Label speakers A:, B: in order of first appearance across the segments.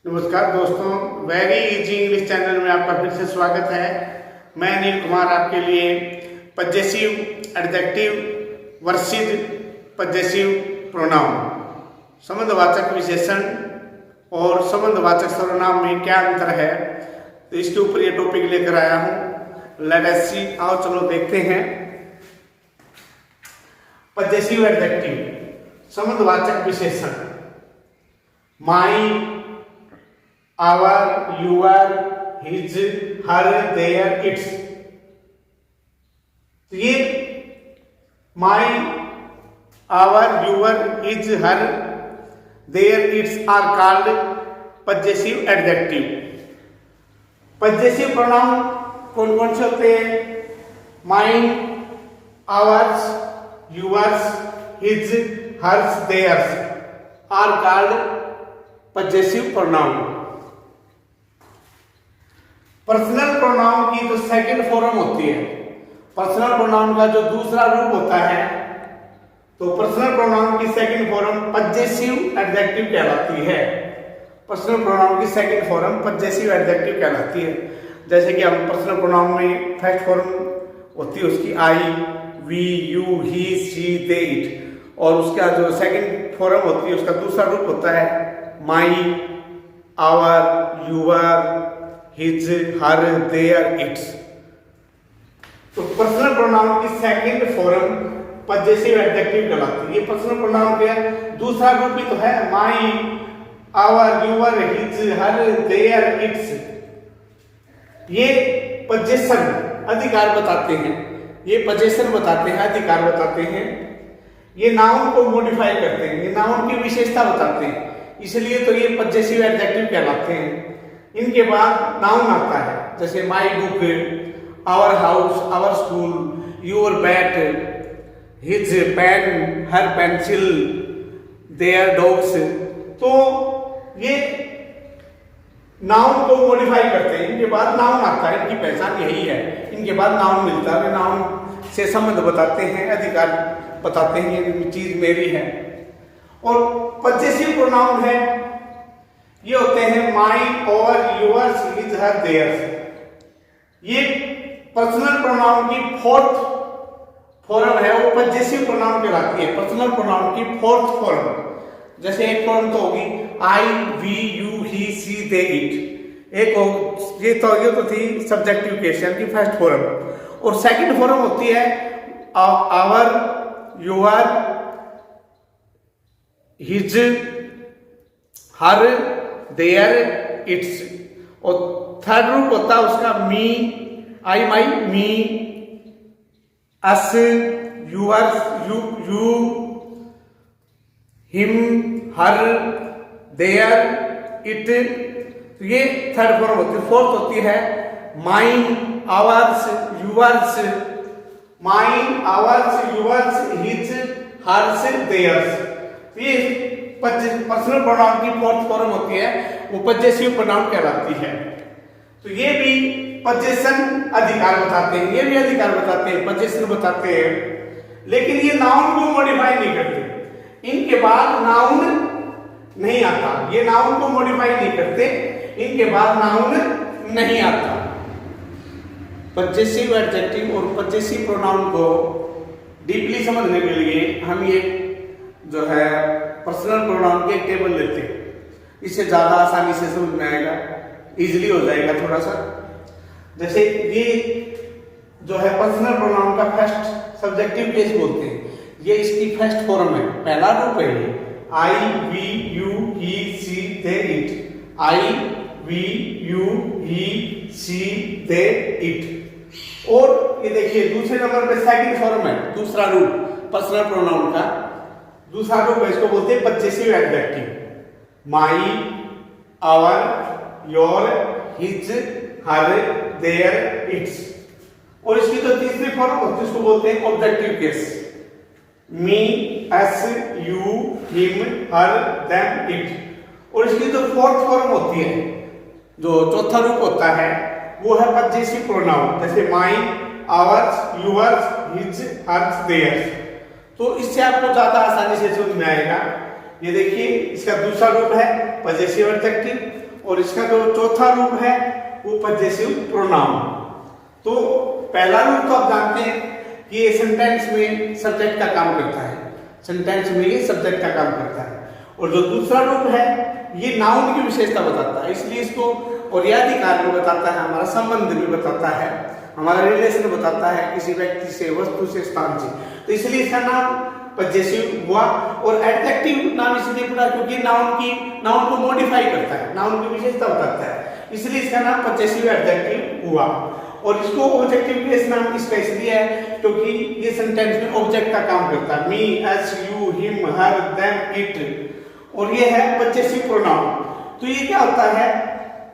A: नमस्कार दोस्तों, very easy English channel में आपका फिर से स्वागत है। मैं अनिल कुमार आपके लिए possessive adjective versus possessive pronoun, संबंधवाचक विशेषण और संबंधवाचक सर्वनाम में क्या अंतर है, तो इसके ऊपर ये टॉपिक लेकर आया हूँ। लेट अस सी, आओ चलो देखते हैं। पजेसिव एडजेक्टिव संबंधवाचक विशेषण, माई, our, your, his, her, their, its। तो ये my, our, your, his, her, their, its are called possessive adjective। possessive pronoun कौन कौन से होते हैं? mine, ours, yours, his, hers, theirs are called possessive pronoun। Personal pronoun की जो second form होती है, पर्सनल प्रोनाउन का जो दूसरा रूप होता है, तो पर्सनल प्रोनाउन की सेकंड फॉर्म पजेसिव एडजेक्टिव कहलाती है। पर्सनल प्रोनाउन की सेकंड फॉर्म पजेसिव एडजेक्टिव कहलाती है। जैसे कि हम पर्सनल प्रोनाउन में फर्स्ट फॉर्म होती है उसकी I, we, you, he, she, they, it, और उसका जो सेकंड फॉर्म होती है उसका दूसरा रूप होता है my, our, your, his, her, their, its। तो पर्सनल प्रोनाउन की सेकंड फॉर्म पजेसिव एडजेक्टिव कहलाती है। ये पर्सनल प्रोनाउन का दूसरा रूप भी तो है, my, our, your, his, her, their, its. ये पजेशन अधिकार बताते हैं, ये पजेशन बताते हैं, अधिकार बताते हैं। ये नाउन को मॉडिफाई करते हैं, ये नाउन की विशेषता बताते हैं, इसलिए तो ये पजेसिव एडजेक्टिव कहलाते हैं। इनके बाद नाउन आता है, जैसे my book, our house, our school, your bat, his pen, her pencil, their dogs. तो ये नाउन को मॉडिफाई करते हैं, इनके बाद नाउन आता है। इनकी पहचान यही है, इनके बाद नाउन मिलता है। नाउन से संबंध बताते हैं, अधिकार बताते हैं, ये चीज मेरी है। और पजेसिव प्रोनाउन है, ये होते हैं my, ours, yours, his, her, theirs. ये पर्सनल प्रोनाउन की फोर्थ फॉर्म है, वो पजेसिव प्रोनाउन कहलाती है। पर्सनल प्रोनाउन की फोर्थ फॉर्म, जैसे एक फॉर्म तो होगी I, we, you, he, she, they, it. एक हो ये तो थी सब्जेक्टिव केस यानी कि फर्स्ट फॉर्म। और सेकंड फॉर्म होती है our, your, his, her, their, its. और थर्ड रूप होता है उसका me, I, my, me, us, yours, you, him, her, their, it. तो ये थर्ड फॉर्म होती है। फोर्थ होती है mine, ours, yours, mine, ours, yours, his, hers, theirs. ये पर्सनल प्रोनाउन की फोर्थ फॉर्म होती है, वो पजेसिव प्रोनाउन कहलाती है। तो ये भी पजेशन अधिकार बताते हैं, ये भी अधिकार बताते हैं, पजेशन बताते हैं, लेकिन ये नाउन को मॉडिफाई नहीं करते। इनके बाद नाउन नहीं आता, ये नाउन को मॉडिफाई नहीं करते, इनके बाद नाउन नहीं आता। पजेसिव एडजेक्टिव और पजेसिव प्रोनाउन को डीपली समझने के लिए हम ये जो है पर्सनल प्रोनाउन के टेबल लेते हैं, इससे ज्यादा आसानी से समझ में आएगा, इजीली हो जाएगा थोड़ा सा। जैसे ये जो है पर्सनल प्रोनाउन का फर्स्ट सब्जेक्टिव केस बोलते हैं, ये इसकी फर्स्ट फॉर्म है, पहला रूप है ये I, we, you, he, she, they, it. I, we, you, he, she, they, it. और ये देखिए दूसरे नंबर पे सेकंड फॉर्म है, दूसरा रूप पर्सनल प्रोनाउन का दूसरा रूप है, इसको बोलते हैं possessive adjective. My, our, your, his, her, their, its. और इसकी तो तीसरी फॉर्म होती है, इसको बोलते हैं objective case. Me, us, you, him, her, them, it. और इसकी तो फोर्थ फॉर्म होती है, जो चौथा रूप होता है, वो है पजेसिव प्रोनाउन, जैसे my, ours, yours, his, hers, theirs. तो इससे आपको ज्यादा आसानी से समझ में आएगा। ये देखिए इसका दूसरा रूप है पजेसिव एडजेक्टिव और इसका जो चौथा रूप है वो पजेसिव प्रोनाउन। तो पहला रूप तो आप जानते हैं कि ये सेंटेंस में सब्जेक्ट का काम करता है, सेंटेंस में ये सब्जेक्ट का काम करता है। और जो दूसरा रूप है ये नाउन की विशेषता बताता है, इसलिए इसको और्याधिकार में बताता है, हमारा संबंध भी बताता है, हमारा रिलेशन बताता है किसी व्यक्ति से, वस्तु से, स्थान से। तो इसलिए इसका नाम पजेसिव हुआ। और एडजेक्टिव नाम इसलिए पड़ा क्योंकि नाउन को मॉडिफाई करता है, नाउन की विशेषता बताता है, इसलिए इसका नाम पजेसिव एडजेक्टिव हुआ। और इसको ऑब्जेक्टिव केस नाम इसका इसलिए है क्योंकि ये सेंटेंस में ऑब्जेक्ट का काम करता है, me, us, you, him, her, them, it. और ये है पजेसिव प्रोनाउन। तो ये क्या होता है,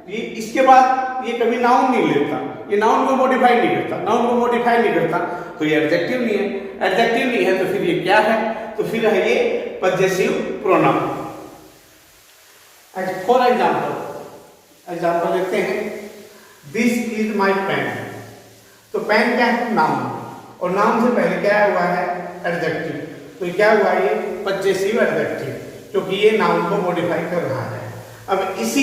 A: ये इसके बाद ये कभी नाउन नहीं लेता, ये नाउन को मॉडिफाई नहीं करता, नाउन को मॉडिफाई नहीं करता, तो ये एडजेक्टिव नहीं है। एडजेक्टिव नहीं है तो फिर ये क्या है, तो फिर है ये पजेसिव प्रोनाउन। फॉर एग्जाम्पल लेते हैं, दिस इज माई पेन। तो पेन क्या है, नाउन, और नाउन से पहले क्या हुआ है, एडजेक्टिव। तो क्या हुआ, ये पजेसिव एडजेक्टिव, क्योंकि ये नाउन को मॉडिफाई कर रहा है। अब इसी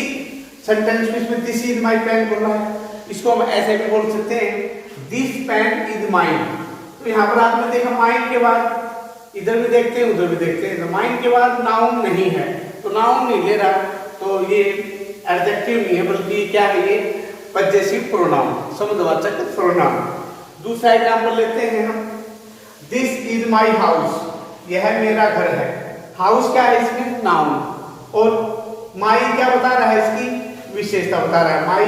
A: सेंटेंस में इसमें दिस इज माई पेन बोल रहा है, इसको हम ऐसे भी बोल सकते हैं, दिस पेन इज माइन। तो यहाँ पर आपने देखा माइन के बाद इधर भी देखते हैं उधर भी देखते हैं, तो माइन के बाद नाउन नहीं है, तो नाउन नहीं ले रहा, तो ये एडजेक्टिव नहीं है, बल्कि क्या है, ये पजेसिव प्रोनाउन, संबंधवाचक प्रोनाउन। दूसरा एग्जांपल लेते हैं हम, दिस इज माई हाउस, यह मेरा घर है। हाउस क्या है, इसमें नाउन, और माई क्या बता रहा है, इसकी विशेषता बता रहा है, माई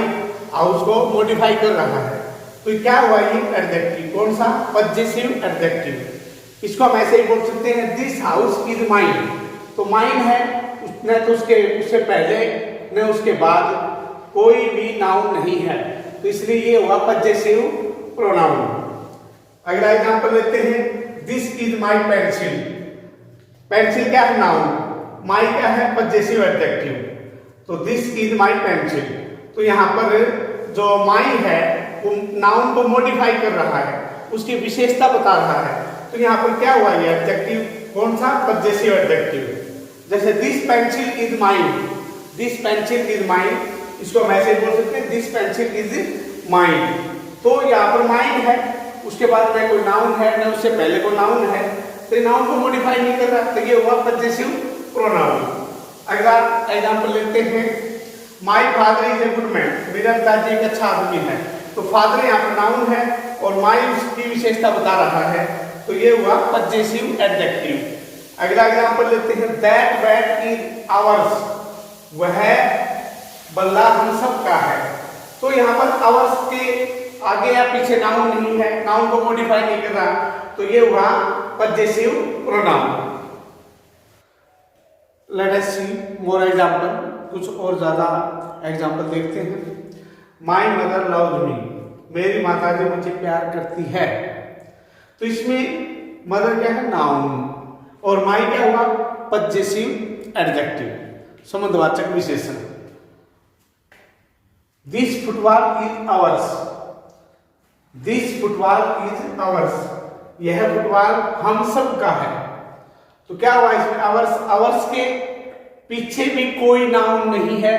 A: हाउस को मॉडिफाई कर रहा है। तो क्या हुआ, ये एडजेक्टिव, कौन सा, पजेसिव एडजेक्टिव। इसको हम ऐसे ही बोल सकते हैं, दिस हाउस इज माइन। तो माइन है, उसने तो उससे पहले न उसके बाद कोई भी नाउन नहीं है, तो इसलिए ये हुआ पजेसिव प्रोनाउन। अगला एग्जांपल लेते हैं, this is my pencil. Pencil क्या है, नाउन, माई क्या है, पजेसिव एडजेक्टिव। तो दिस इज माई पेंसिल, तो यहाँ पर जो माई है वो नाउन को मॉडिफाई कर रहा है, उसकी विशेषता बता रहा है। तो यहाँ पर क्या हुआ, ये एडजेक्टिव, कौन सा, पजेसिव एडजेक्टिव। जैसे this pencil is mine, this pencil is mine, इसको हम ऐसे बोल सकते हैं, दिस पेंसिल इज माइन। तो यहाँ पर माइन है, उसके बाद में कोई नाउन है, न उससे पहले कोई नाउन है, तो नाउन को मॉडिफाई नहीं कर रहा, तो ये हुआ पजेसिव प्रोनाउन। अगला एग्जांपल लेते हैं, my father is a good man, मेरा पिताजी एक अच्छा आदमी है। तो फादर यहाँ पर नाउन है और माई उसकी विशेषता बता रहा है, तो ये हुआ पजेसिव एडजेक्टिव। अगला एग्जांपल लेते हैं, दैट बैट इज आवर्स, वह बल्ला हम सब का है। तो यहाँ पर आवर्स के आगे या पीछे नाउन नहीं है, नाउन को मॉडिफाई नहीं कर रहा, तो ये हुआ पजेसिव प्रोनाउन। लेट अस सी मोर एग्जांपल, कुछ और ज्यादा एग्जांपल देखते हैं। माई मदर लव्स मी, मेरी माताजी मुझे प्यार करती है। तो इसमें मदर क्या है, नाउन, और माई क्या हुआ, पजेसिव एडजेक्टिव, संबंधवाचक विशेषण। This football is ours, this football is ours, यह फुटबॉल हम सब का है। तो क्या हुआ इसमें, आवर्स, आवर्स के पीछे भी कोई नाउन नहीं है,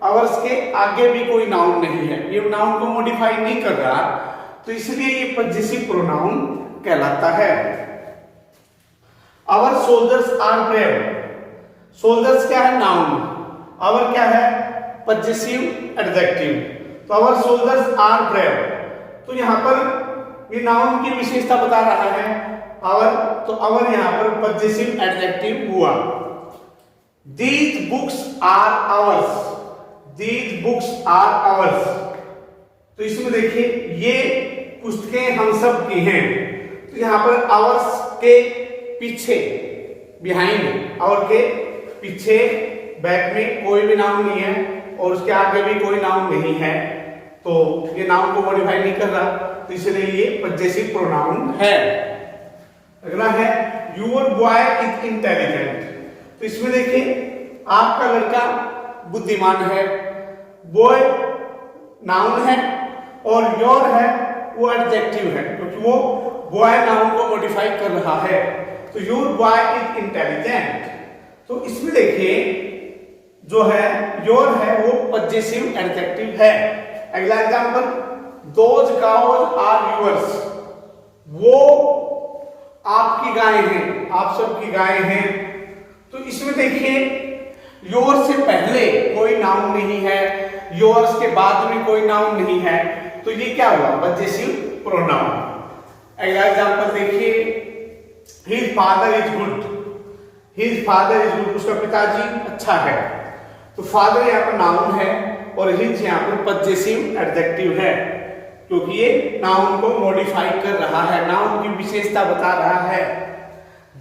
A: आवर्स के आगे भी कोई नाउन नहीं है, ये नाउन को मॉडिफाई नहीं कर रहा, तो इसलिए ये पजेसिव प्रोनाउन कहलाता है। Our soldiers are brave, soldiers क्या है, नाउन, आवर क्या है, पजेसिव एडजेक्टिव। तो आवर सोल्जर्स आर ब्रेव, तो यहां पर ये नाउन की विशेषता बता रहा है, आवर, तो आवर यहां पर पजेसिव एडजेक्टिव हुआ। These books are ours, these books are ours। तो इसमें देखिए ये पुस्तकें हम सब की हैं, तो यहाँ पर आवर्स के पीछे, बिहाइंड, और के पीछे बैक में कोई भी नाउन नहीं है और उसके आगे भी कोई नाउन नहीं है, तो ये नाउन को मॉडिफाई नहीं कर रहा, तो इसलिए ये पजेसिव प्रोनाउन है। अगला है, योर बॉय इज इंटेलिजेंट। तो इसमें देखिए आपका लड़का बुद्धिमान है, बॉय नाउन है और योर है वो एडजेक्टिव है, क्योंकि वो बॉय नाउन को मॉडिफाई कर रहा है। तो योर बॉय इज इंटेलिजेंट, तो इसमें देखिए जो है योर है वो पजेसिव एडजेक्टिव है। अगला example, those cows are yours, वो आपकी गाय हैं, आप सबकी गाय हैं। तो इसमें देखिए योर से पहले कोई नाउन नहीं है, योर्स के बाद में कोई नाउन नहीं है, तो ये क्या हुआ? Possessive pronoun. अगला एग्जांपल देखिए, his father is good, his father is good, उसका पिताजी अच्छा है। तो फादर यहाँ पर नाउन है और हिज यहाँ पर पजेसिव एडजेक्टिव है, क्योंकि ये नाउन को मॉडिफाई कर रहा है, नाउन की विशेषता बता रहा है।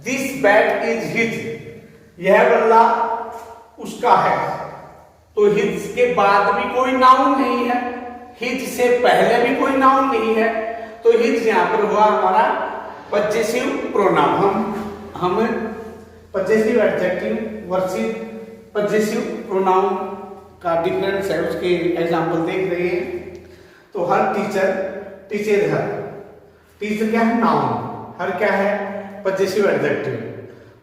A: दिस बैट इज हिज, यह बल्ला उसका है। तो हिज के बाद भी कोई नाउन नहीं है, हिज से पहले भी कोई नाउन नहीं है, तो हिज यहाँ पर हुआ हमारा पजेसिव प्रोनाउन। हम possessive adjective versus possessive pronoun का डिफरेंस है, उसके एग्जांपल देख रहे हैं। तो हर टीचर, टीचर हर, टीचर क्या है? नाउन, हर क्या है? Possessive adjective.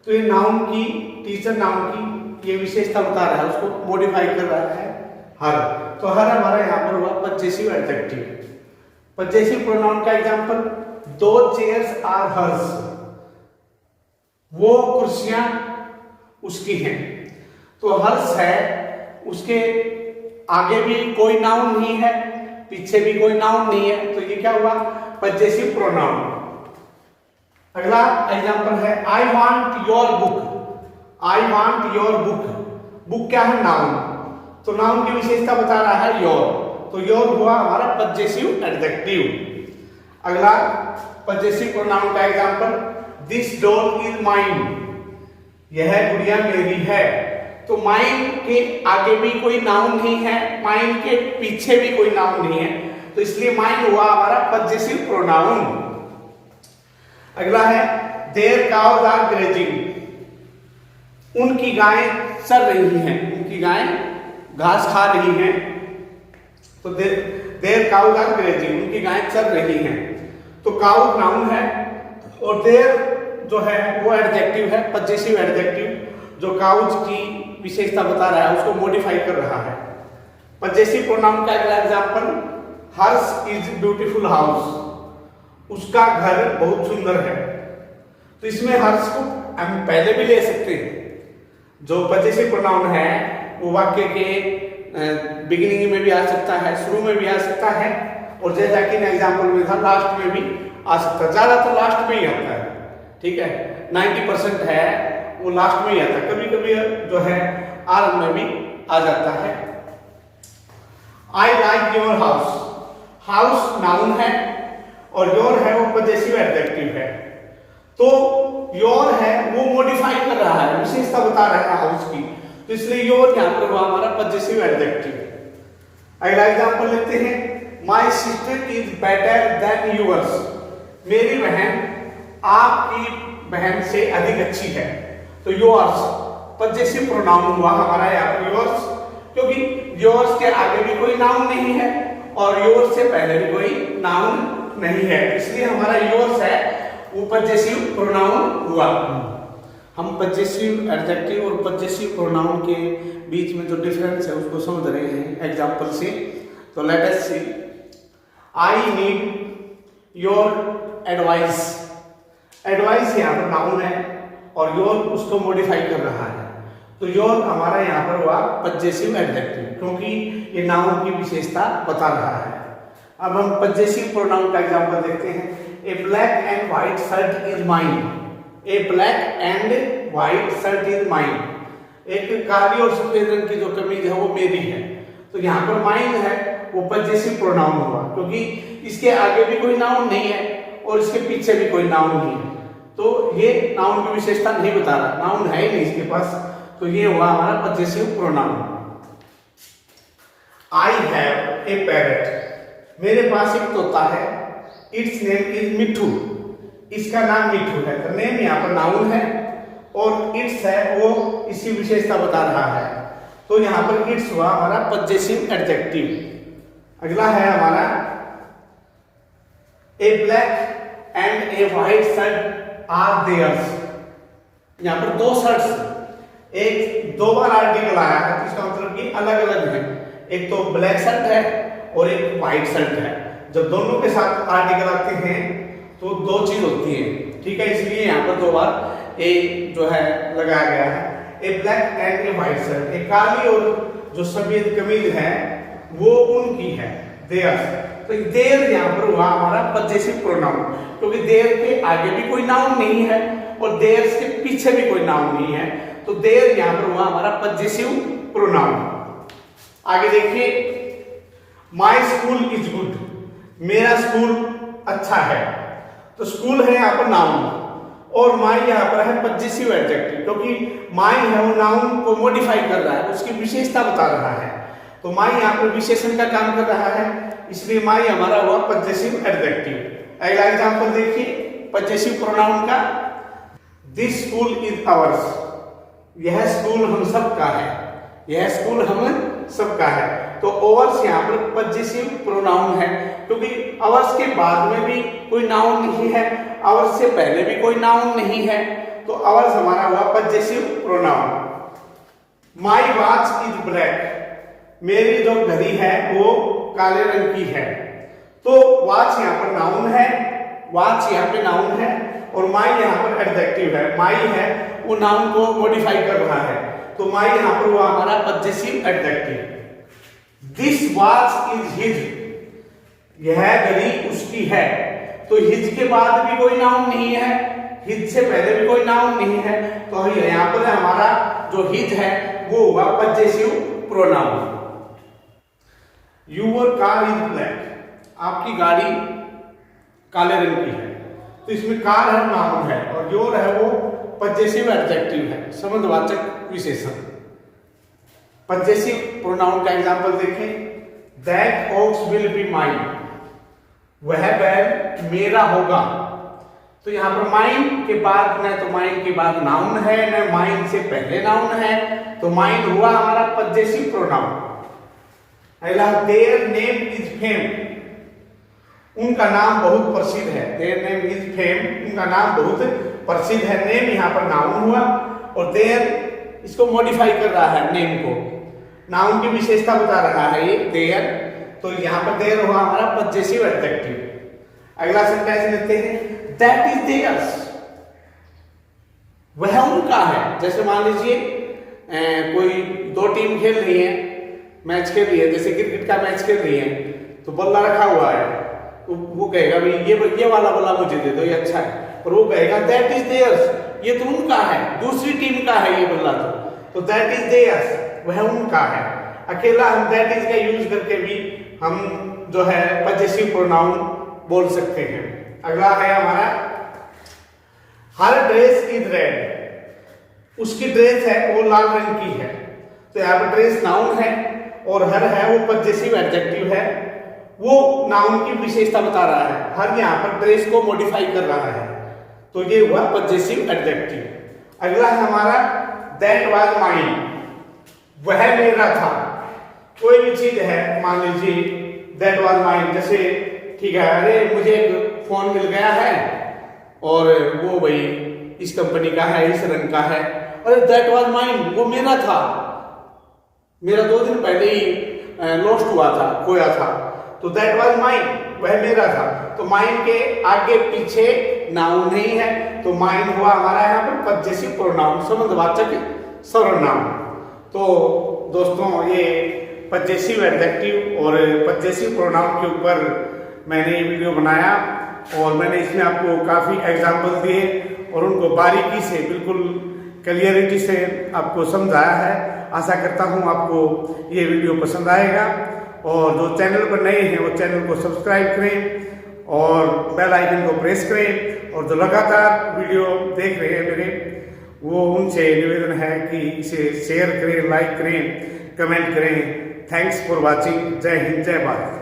A: तो ये नाउन की, टीचर नाउन की ये विशेषता बता रहा है, उसको मॉडिफाई कर रहा है हर। तो हर हमारा यहाँ पर हुआ पजेसिव एडजेक्टिव। पजेसिव प्रोनाउन का एग्जांपल, दो चेयर्स आर हर्स, वो कुर्सियां उसकी हैं। तो हर्स है, उसके आगे भी कोई नाउन नहीं है, पीछे भी कोई नाउन नहीं है, तो ये क्या हुआ? Possessive pronoun. अगला एग्जांपल है, I want your book, I want your book, book क्या है? नाउन। तो नाउन की विशेषता बता रहा है योर, तो योर हुआ हमारा पजेसिव एडजेक्टिव। अगला पजेसिव प्रोनाउन का example, this doll is mine, यह गुड़िया मेरी है। तो माइन के आगे भी कोई नाउन नहीं है, माइन के पीछे भी कोई नाउन नहीं है, तो इसलिए माइन हुआ हमारा पजेसिव प्रोनाउन। अगला है, देयर काउज आर ग्रेजिंग, उनकी गायें चर रही हैं, उनकी गायें घास खा रही हैं। तो देयर काउज आर ग्रेजिंग, उनकी गायें चर रही हैं। तो काउज नाउन है और देयर जो है वो एडजेक्टिव है, पजेसिव एडजेक्टिव, जो काउज की विशेषता बता रहा है, उसको मॉडिफाई कर रहा है। पजेसिव प्रोनाउन का अगला example, hers is beautiful house, उसका घर बहुत सुंदर है। तो इसमें हर्स को हम पहले भी ले सकते हैं, जो पजेसिव प्रोनाउन है वो वाक्य के बिगिनिंग में भी आ सकता है, शुरू में भी आ सकता है, और जैसा कि एग्जांपल में था लास्ट में भी आ सकता है। ज्यादातर लास्ट में ही आता है, ठीक है, 90% है वो लास्ट में ही आता है, कभी कभी जो है आरंभ में भी आ जाता है। I like your house, house noun है और योर है वो पजेसिव एडजेक्टिव है। तो योर है वो मॉडिफाई कर रहा है, विशेषता बता रहा है हाउस की, तो इसलिए योर यहां पर हुआ हमारा पजेसिव एडजेक्टिव। अगला एग्जांपल लेते हैं, my sister is better than yours, मेरी बहन आपकी बहन से अधिक अच्छी है। तो योर्स पजेसिव प्रोनाउन हुआ हमारा यहाँ पर योर्स, क्योंकि योर्स के आगे भी कोई नाउन नहीं है और योर्स से पहले भी कोई नाउन नहीं है, इसलिए हमारा योर्स है वो पजेसिव प्रोनाउन हुआ। हम पजेसिव एडजेक्टिव और पजेसिव प्रोनाउन के बीच में जो डिफरेंस है उसको समझ रहे हैं एग्जांपल से। तो let us see, I need your advice, advice यहाँ पर नाउन है और योर उसको मॉडिफाई कर रहा है, तो योर हमारा यहाँ पर हुआ पजेसिव एडजेक्टिव, क्योंकि ये नाउन की विशेषता बता रहा है। अब हम पजेसिव प्रोनाउन का एग्जांपल देखते हैं, a black and white shirt is mine, a black and white shirt is mine, एक काली और सफेद रंग की जो कमीज है वो मेरी है। तो यहाँ पर माइन है वो पजेसिव प्रोनाउन हुआ, क्योंकि इसके आगे भी कोई नाउन नहीं है और इसके पीछे भी कोई नाउन नहीं है, तो ये नाउन की विशेषता नहीं बता रहा, नाउन है ही नहीं इसके पास, तो ये हुआ हमारा possessive pronoun. I have a parrot, मेरे पास एक तोता है, इट्स नेम इज मिठू, इसका नाम मिठू है। तो नेम यहाँ पर नाउन है और इट्स है वो इसी विशेषता बता रहा है, तो यहाँ पर इट्स हुआ हमारा पजेसिव एडजेक्टिव। अगला है हमारा, a black and a white shirt are theirs, यहाँ पर दो शर्ट्स, एक दो बार आर्टिकल आया है, इसका मतलब कि अलग अलग है, एक तो ब्लैक शर्ट है और एक व्हाइट शर्ट है। जब दोनों के साथ आर्टिकल आते हैं तो दो चीज होती है, ठीक है, इसलिए यहाँ पर दो बार ए जो है लगाया गया है, a black and a white shirt. एक काली और जो सफेद कमीज है वो उनकी है, देयर। तो देयर यहाँ पर हुआ हमारा पजेसिव प्रोनाउन, क्योंकि देयर के आगे भी कोई नाउन नहीं है और देयर के पीछे भी कोई नाउन नहीं है, तो देयर यहाँ पर हुआ हमारा पजेसिव प्रोनाउन। आगे देखिए, माय स्कूल इज गुड, मेरा स्कूल अच्छा है। तो स्कूल है यहाँ पर नाउन और माय यहाँ पर है पजेसिव एडजेक्टिव, क्योंकि माय है वो नाउन को मॉडिफाई कर रहा है, उसकी विशेषता बता रहा है। तो माय यहाँ पर विशेषण का काम कर रहा है, इसलिए माय हमारा हुआ पजेसिव एडजेक्टिव। अगला एग्जांपल देखिए पजेसिव प्रोनाउन का, दिस स्कूल इज आवर्स, यह स्कूल हम सब का है, यह स्कूल हम सबका है। तो ओवर्स यहाँ पर पजेसिव प्रोनाउन है, क्योंकि अवर्स के बाद में भी कोई नाउन नहीं है, अवर्स से पहले भी कोई नाउन नहीं है, तो अवर्स हमारा हुआ possessive pronoun. My watch is black, मेरी जो घड़ी है वो काले रंग की है। तो वॉच यहाँ पर नाउन है, वॉच यहाँ पे नाउन है और माय यहाँ पर एडजेक्टिव है। माय है वो नाउन को मॉडिफाई कर रहा है, तो माय यहाँ पर हुआ हमारा possessive adjective. This watch is his, यह घड़ी उसकी है। तो हिज के बाद भी कोई नाउन नहीं है, हिज से पहले भी कोई नाउन नहीं है, तो यहाँ पर हमारा जो हिज है वो हुआ possessive pronoun. Your car is black, आपकी गाड़ी काले रंग की है। तो इसमें कार है नाउन है और योर है वो पजेसिव एडजेक्टिव है, संबंधवाचक विशेषण। पजेसिव प्रोनाउन का एग्जांपल देखें, that ox will be mine, वह बैल मेरा होगा। तो यहाँ पर माइन के बाद न तो माइन के बाद नाउन है न माइन से पहले नाउन है, तो माइन हुआ हमारा पजेसिव प्रोनाउन। अगला, देयर नेम इज फेम, उनका नाम बहुत प्रसिद्ध है। देयर नेम इज फेम, उनका नाम बहुत प्रसिद्ध है। नेम यहाँ पर नाउन हुआ और देयर इसको मॉडिफाई कर रहा है, नेम को नाउन की विशेषता बता रहा है ये देयर, तो यहाँ पर देयर हुआ हमारा पजेसिव एडजेक्टिव। अगला सेंटेंस लेते हैं, दैट इज देयर्स, वह उनका है। जैसे मान लीजिए कोई दो टीम खेल रही है, मैच खेल रही है, जैसे क्रिकेट का मैच खेल रही है, तो बल्ला रखा हुआ है, तो वो कहेगा भाई ये वाला बल्ला मुझे दे दो, ये अच्छा है, और वो कहेगा दैट इज देयर्स, ये तो उनका है, दूसरी टीम का है ये बल्ला, तो दैट इज देयर्स, वह उनका है। अकेला हम दैट इज का यूज करके भी हम जो है पजेसिव प्रोनाउन बोल सकते हैं। अगला है हमारा, हर ड्रेस इज रेड, उसकी ड्रेस है वो लाल रंग की है। तो यहाँ पर ड्रेस नाउन है और हर है वो पजेसिव एडजेक्टिव है, वो नाउन की विशेषता बता रहा है। हर यहाँ पर ड्रेस को मॉडिफाई कर रहा है, तो ये हुआ पजेसिव एडजेक्टिव। अगला है हमारा, दैट वाज माइन, वह मेरा था। कोई भी चीज है, मान लीजिए दैट वाज माइन, जैसे ठीक है, अरे मुझे एक फोन मिल गया है और वो भाई इस कंपनी का है, इस रंग का है, अरे दैट वाज माइन, वो मेरा था, मेरा 2 दिन पहले ही लॉस्ट हुआ था, खोया था, तो दैट वाज माइन, वह मेरा था। तो माइन के आगे पीछे नाउन नहीं है, तो माइन हुआ हमारा यहाँ पर पजेसिव प्रोनाउन, संबंधवाचक सर्वनाम। तो दोस्तों ये पजेसिव एडजेक्टिव और पजेसिव प्रोनाउन के ऊपर मैंने ये वीडियो बनाया और मैंने इसमें आपको काफ़ी एग्जाम्पल दिए और उनको बारीकी से बिल्कुल क्लियरिटी से आपको समझाया है। आशा करता हूँ आपको ये वीडियो पसंद आएगा और जो चैनल पर नए हैं वो चैनल को सब्सक्राइब करें और बेल आइकन को प्रेस करें, और जो लगातार वीडियो देख रहे हैं मेरे, वो उनसे निवेदन है कि इसे शेयर करें, लाइक करें, कमेंट करें। Thanks for watching. जय हिंद, जय भारत।